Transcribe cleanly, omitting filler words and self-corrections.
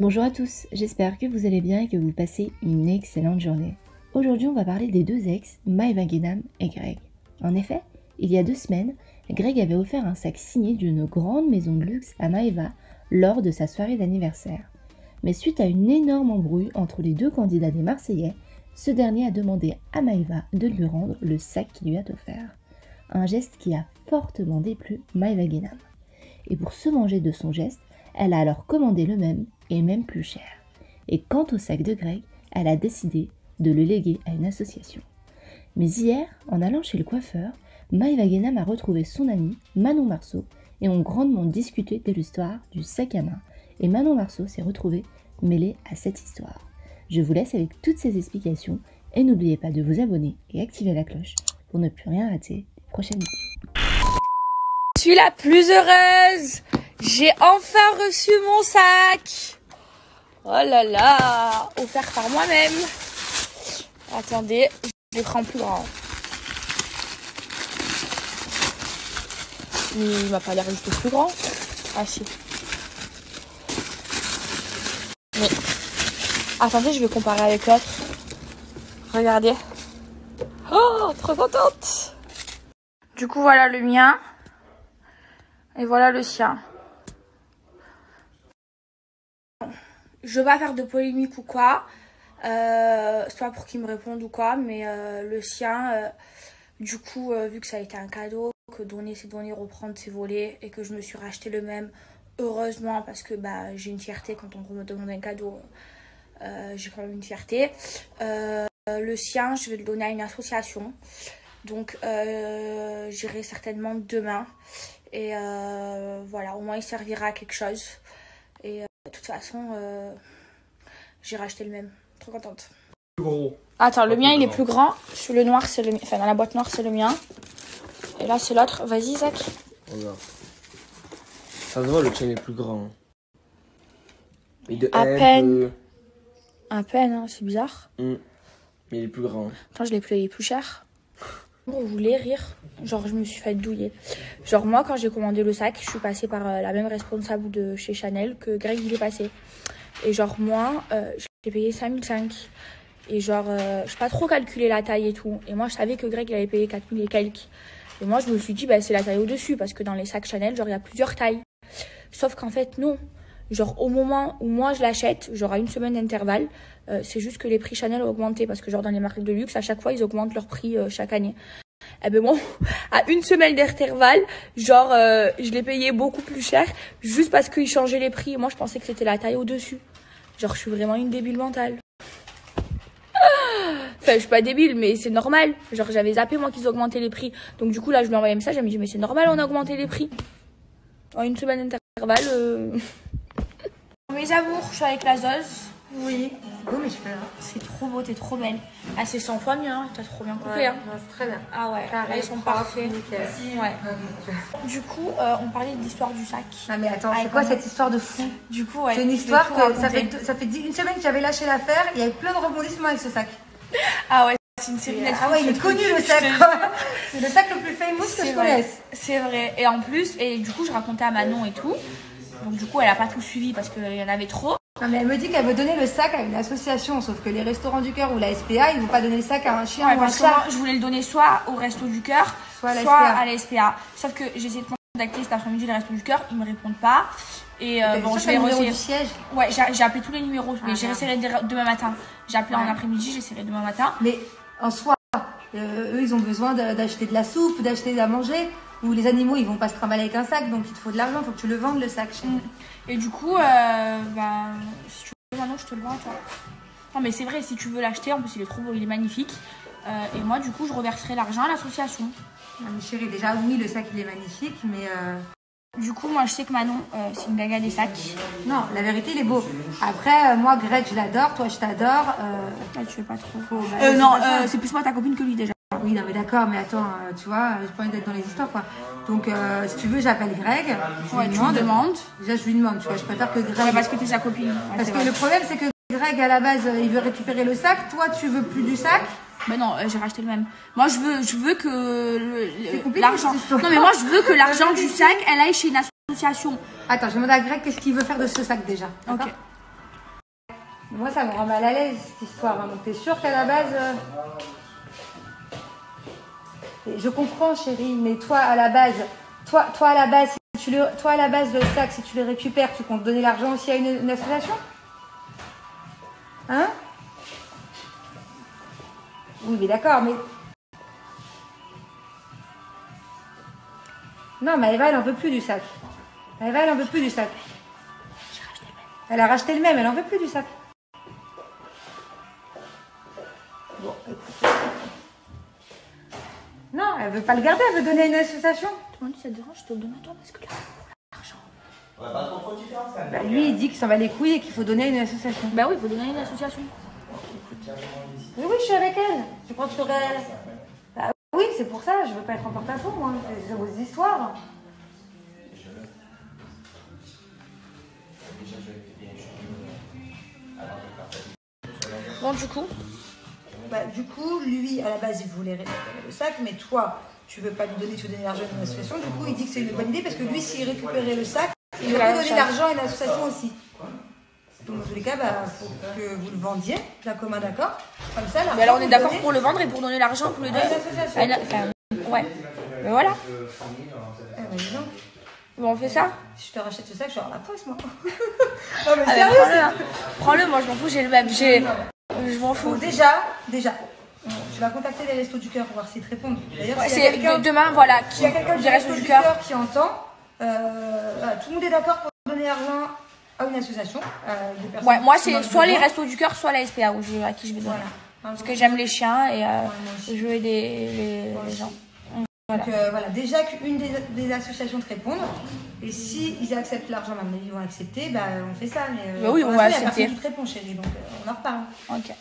Bonjour à tous, j'espère que vous allez bien et que vous passez une excellente journée. Aujourd'hui, on va parler des deux ex, Maeva Guénam et Greg. En effet, il y a 2 semaines, Greg avait offert un sac signé d'une grande maison de luxe à Maeva lors de sa soirée d'anniversaire. Mais suite à une énorme embrouille entre les deux candidats des Marseillais, ce dernier a demandé à Maeva de lui rendre le sac qu'il lui a offert. Un geste qui a fortement déplu Maeva Guénam. Et pour se venger de son geste, elle a alors commandé le même et même plus cher. Et quant au sac de Greg, elle a décidé de le léguer à une association. Mais hier, en allant chez le coiffeur, Maeva Guénam a retrouvé son amie Manon Marceau et ont grandement discuté de l'histoire du sac à main. Et Manon Marceau s'est retrouvée mêlée à cette histoire. Je vous laisse avec toutes ces explications et n'oubliez pas de vous abonner et activer la cloche pour ne plus rien rater des prochaines vidéos. Je suis la plus heureuse. J'ai enfin reçu mon sac. Oh là là, offert par moi-même. Attendez, je le prends plus grand. Il m'a pas l'air juste plus grand. Ah si. Mais attendez, je vais comparer avec l'autre. Regardez. Oh, trop contente. Du coup, voilà le mien. Et voilà le sien. Je veux pas faire de polémique ou quoi. C'est pas pour qu'il me réponde ou quoi. Mais le sien, du coup, vu que ça a été un cadeau, que donner c'est donner, reprendre c'est voler. Et que je me suis racheté le même. Heureusement, parce que j'ai une fierté quand on me demande un cadeau. J'ai quand même une fierté. Le sien, je vais le donner à une association. Donc, j'irai certainement demain. Et voilà, au moins il servira à quelque chose. Et de toute façon, j'ai racheté le même. Trop contente. Gros. Attends, le mien il est plus grand. Sur le noir, c'est le mien. Enfin, dans la boîte noire, c'est le mien. Et là, c'est l'autre. Vas-y, Isaac. Regarde. Ça se voit, le tien est plus grand. Et de À un peine. peu. À peine, hein, c'est bizarre. Mais il est plus grand. Attends, je l'ai payé plus cher. Vous voulez rire? Genre, je me suis fait douiller. Genre, moi, quand j'ai commandé le sac, je suis passée par la même responsable de chez Chanel que Greg, il est passé. Et genre, moi, je l'ai payé 5005. Et genre, je n'ai pas trop calculé la taille et tout. Et moi, je savais que Greg, il avait payé 4000 et quelques. Et moi, je me suis dit, c'est la taille au-dessus. Parce que dans les sacs Chanel, genre, il y a plusieurs tailles. Sauf qu'en fait, non. Genre, au moment où moi, je l'achète, genre à une semaine d'intervalle, c'est juste que les prix Chanel ont augmenté. Parce que genre, dans les marques de luxe, à chaque fois, ils augmentent leur prix chaque année. Eh ben moi, à une semaine d'intervalle, genre, je l'ai payé beaucoup plus cher. Juste parce qu'ils changeaient les prix. Moi, je pensais que c'était la taille au-dessus. Genre, je suis vraiment une débile mentale. Enfin, je suis pas débile, mais c'est normal. Genre, j'avais zappé, moi, qu'ils augmentaient les prix. Donc, du coup, là, je lui ai envoyé un message. Elle me dit, mais c'est normal, on a augmenté les prix. En une semaine d'intervalle. Mes amours, je suis avec la Zoz. Oui, c'est beau mes cheveux. Hein. C'est trop beau, t'es trop belle. Ah, c'est 100 fois mieux, hein. T'as trop bien coupé. Ouais, Hein. non, c'est très bien. Ah ouais, Carré, ils sont propre, parfaits. nickel. Ouais. Du coup, on parlait de l'histoire du sac. Ah mais attends, Ah, c'est quoi comment cette histoire de fou? Du coup, ouais. C'est une histoire je vais tout que ça raconter. fait une semaine que j'avais lâché l'affaire. Il y avait plein de rebondissements avec ce sac. Ah ouais, c'est une série Netflix. Ah ouais, il est connu le sac. C'est le sac le plus famous que je connaisse. C'est vrai. Et en plus, et du coup, je racontais à Manon et tout. Donc du coup, elle a pas tout suivi parce qu'il y en avait trop. Non mais elle me dit qu'elle veut donner le sac à une association, sauf que les restaurants du cœur ou la SPA, ils vont pas donner le sac à un chien Ouais, ou un parce que moi, chat. je voulais le donner soit au Resto du Cœur, Soit à la à la SPA. Sauf que j'ai essayé de contacter cet après-midi les Restos du Cœur, ils me répondent pas. Et bon, je vais numéro essayer. du siège. Ouais, j'ai appelé tous les numéros, mais j'essaierai demain matin. J'ai appelé en Ouais. après-midi, j'essaierai demain matin. Mais en soi, eux, ils ont besoin d'acheter de la soupe, d'acheter à manger. Ou les animaux, ils vont pas se trimballer avec un sac, donc il te faut de l'argent, il faut que tu le vendes le sac. Et du coup, si tu veux maintenant, je te le vends à toi. Non mais c'est vrai, si tu veux l'acheter, en plus il est trop beau, il est magnifique. Et moi, du coup, je reverserai l'argent à l'association. Non, mais chérie, déjà, oui, le sac, il est magnifique, mais... Du coup, moi, je sais que Manon, c'est une gaga des sacs. Non, la vérité, il est beau. Après, moi, Greg, je l'adore, toi, je t'adore. Ah, tu fais pas trop. non, C'est plus moi ta copine que lui déjà. Oui, non, mais d'accord, mais attends, tu vois, j'ai pas envie d'être dans les histoires, quoi. Donc, si tu veux, j'appelle Greg. Ouais, tu me demandes. Déjà, je lui demande, tu vois, je préfère que Greg... Ouais, parce que t'es sa copine. Ouais, parce que vrai. le problème, c'est que Greg, à la base, il veut récupérer le sac. Toi, tu veux plus du sac. Mais non, j'ai racheté le même. Moi, je veux que compliqué, l'argent... cette histoire. Non, mais moi, je veux que l'argent du sac, elle aille chez une association. Attends, je demande à Greg qu'est-ce qu'il veut faire de ce sac, déjà. Ok. Moi, ça me rend mal à l'aise, cette histoire. Hein. Donc, t'es sûre qu'à la base... Je comprends, chérie, mais toi, à la base, le sac, si tu le récupères, tu comptes donner l'argent aussi à une association? Hein? Oui, mais d'accord, mais... Non, mais Eva, elle en veut plus du sac. Eva, elle en veut plus du sac. Elle a racheté le même, elle en veut plus du sac. Bon, écoute. Non, elle veut pas le garder, elle veut donner à une association. Toi, ça te dérange, je te le donne à toi parce que là, l'argent. Ouais, pas trop différence. Bah, lui, il dit qu'il s'en va les couilles et qu'il faut donner à une association. Bah oui, il faut donner à une association. Oui, oui, je suis avec elle. Tu crois que je t'aurais... Bah oui, c'est pour ça, je veux pas être en porte-à-faux, moi. C'est vos histoires. Bon, du coup, Bah, du coup, lui, à la base, il voulait récupérer le sac, mais toi, tu veux pas lui donner, tu veux donner l'argent à une association. Du coup, il dit que c'est une bonne idée parce que lui, s'il récupérait le sac, il aurait donné l'argent à une association aussi. Donc, dans tous les cas, bah, faut que vous le vendiez, d'un commun d'accord. Comme ça, mais alors on est d'accord pour le vendre et pour donner l'argent pour le à donner. une association. Enfin, ouais. Mais voilà. Eh ben, dis donc. Bon, on fait ça. Si je te rachète ce sac, je vais avoir la poisse, moi. Non, mais Ah, sérieux, prends-le, hein. Prends-le, moi je m'en fous, j'ai le même. Je m'en fous. Bon, déjà, tu vas contacter les Restos du Cœur pour voir s'ils te répondent. D'ailleurs, Ouais, s'il y a c'est quelqu'un demain, voilà, s'il y a quelqu'un qui du reste Restos du cœur. qui entend, voilà, tout le monde est d'accord pour donner l'argent à une association. Des personnes Ouais, moi qui c'est en ont soit les besoin. Restos du Cœur, soit la SPA à qui je vais donner. Voilà. Parce que j'aime les chiens et moi aussi. je veux aider les gens. Donc voilà, déjà qu'une des associations te réponde. Et si ils acceptent l'argent, à mon avis, ils vont accepter, bah on fait ça. Mais Bah oui, pour on va l'instant, il y a accepter. personne qui te répond, chérie, donc on en reparle. Ok.